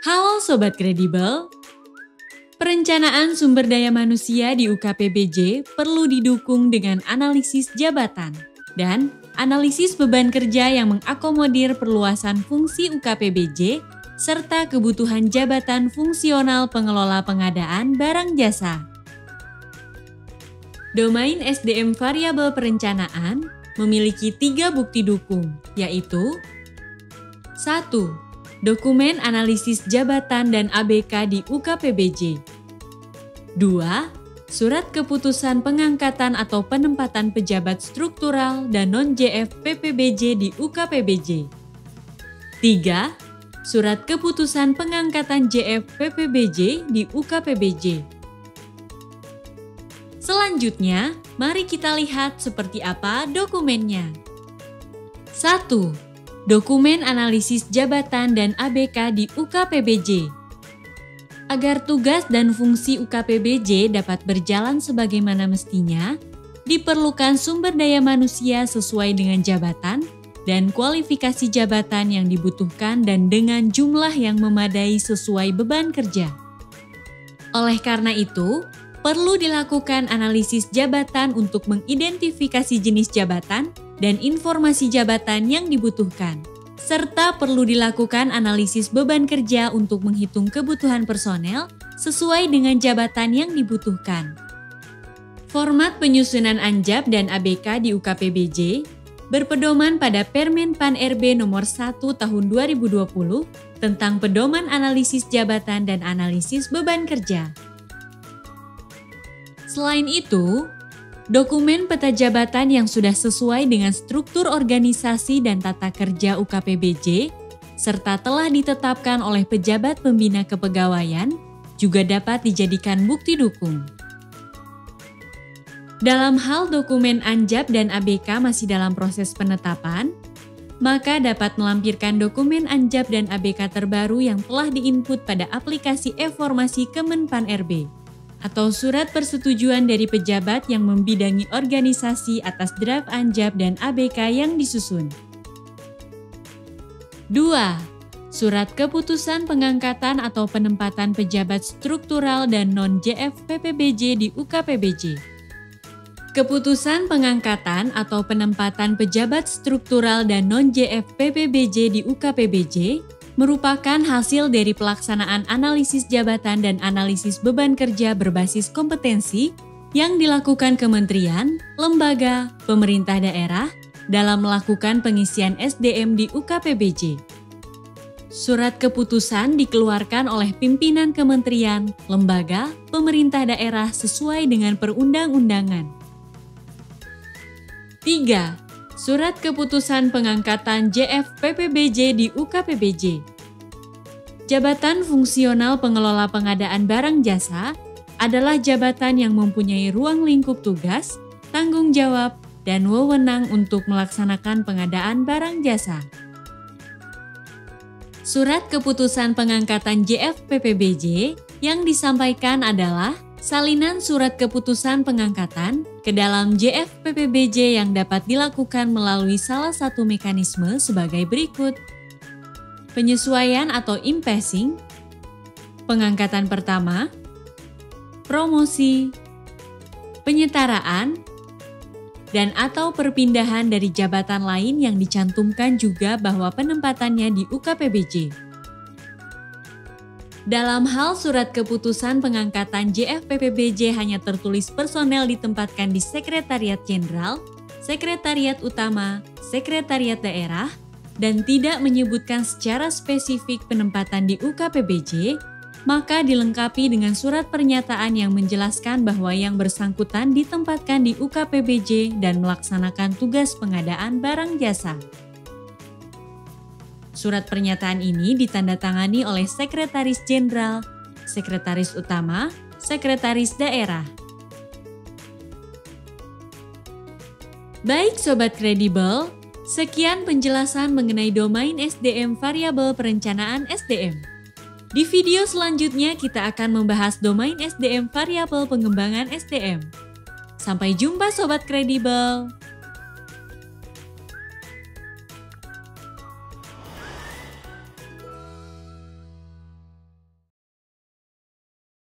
Halo Sobat Kredibel, perencanaan sumber daya manusia di UKPBJ perlu didukung dengan analisis jabatan dan analisis beban kerja yang mengakomodir perluasan fungsi UKPBJ serta kebutuhan jabatan fungsional pengelola pengadaan barang jasa. Domain SDM variabel perencanaan memiliki 3 bukti dukung, yaitu 1. Dokumen analisis jabatan dan ABK di UKPBJ. 2. Surat keputusan pengangkatan atau penempatan pejabat struktural dan non-JF PPBJ di UKPBJ. 3. Surat keputusan pengangkatan JF PPBJ di UKPBJ. Selanjutnya, mari kita lihat seperti apa dokumennya. 1. Dokumen analisis jabatan dan ABK di UKPBJ. Agar tugas dan fungsi UKPBJ dapat berjalan sebagaimana mestinya, diperlukan sumber daya manusia sesuai dengan jabatan dan kualifikasi jabatan yang dibutuhkan dan dengan jumlah yang memadai sesuai beban kerja. Oleh karena itu, perlu dilakukan analisis jabatan untuk mengidentifikasi jenis jabatan dan informasi jabatan yang dibutuhkan, serta perlu dilakukan analisis beban kerja untuk menghitung kebutuhan personel sesuai dengan jabatan yang dibutuhkan. Format penyusunan Anjab dan ABK di UKPBJ berpedoman pada Permen Pan RB nomor 1 tahun 2020 tentang pedoman analisis jabatan dan analisis beban kerja. Selain itu, dokumen peta jabatan yang sudah sesuai dengan struktur organisasi dan tata kerja UKPBJ, serta telah ditetapkan oleh pejabat pembina kepegawaian, juga dapat dijadikan bukti dukung. Dalam hal dokumen Anjab dan ABK masih dalam proses penetapan, maka dapat melampirkan dokumen Anjab dan ABK terbaru yang telah diinput pada aplikasi e-formasi Kemenpan RB, atau surat persetujuan dari pejabat yang membidangi organisasi atas draft Anjab dan ABK yang disusun. 2. Surat keputusan pengangkatan atau penempatan pejabat struktural dan non-JF PPBJ di UKPBJ. Keputusan pengangkatan atau penempatan pejabat struktural dan non-JF PPBJ di UKPBJ merupakan hasil dari pelaksanaan analisis jabatan dan analisis beban kerja berbasis kompetensi yang dilakukan kementerian, lembaga, pemerintah daerah dalam melakukan pengisian SDM di UKPBJ. Surat keputusan dikeluarkan oleh pimpinan kementerian, lembaga, pemerintah daerah sesuai dengan perundang-undangan. 3. Surat keputusan pengangkatan JF PPBJ di UKPBJ. Jabatan fungsional pengelola pengadaan barang jasa adalah jabatan yang mempunyai ruang lingkup tugas, tanggung jawab, dan wewenang untuk melaksanakan pengadaan barang jasa. Surat keputusan pengangkatan JF PPBJ yang disampaikan adalah salinan surat keputusan pengangkatan ke dalam JF PPBJ yang dapat dilakukan melalui salah satu mekanisme sebagai berikut. Penyesuaian atau in-passing, pengangkatan pertama, promosi, penyetaraan, dan atau perpindahan dari jabatan lain yang dicantumkan juga bahwa penempatannya di UKPBJ. Dalam hal surat keputusan pengangkatan JF PPBJ hanya tertulis personel ditempatkan di Sekretariat Jenderal, Sekretariat Utama, Sekretariat Daerah, dan tidak menyebutkan secara spesifik penempatan di UKPBJ, maka dilengkapi dengan surat pernyataan yang menjelaskan bahwa yang bersangkutan ditempatkan di UKPBJ dan melaksanakan tugas pengadaan barang jasa. Surat pernyataan ini ditandatangani oleh Sekretaris Jenderal, Sekretaris Utama, Sekretaris Daerah. Baik Sobat Kredibel, sekian penjelasan mengenai domain SDM variabel perencanaan SDM. Di video selanjutnya kita akan membahas domain SDM variabel pengembangan SDM. Sampai jumpa Sobat Kredibel.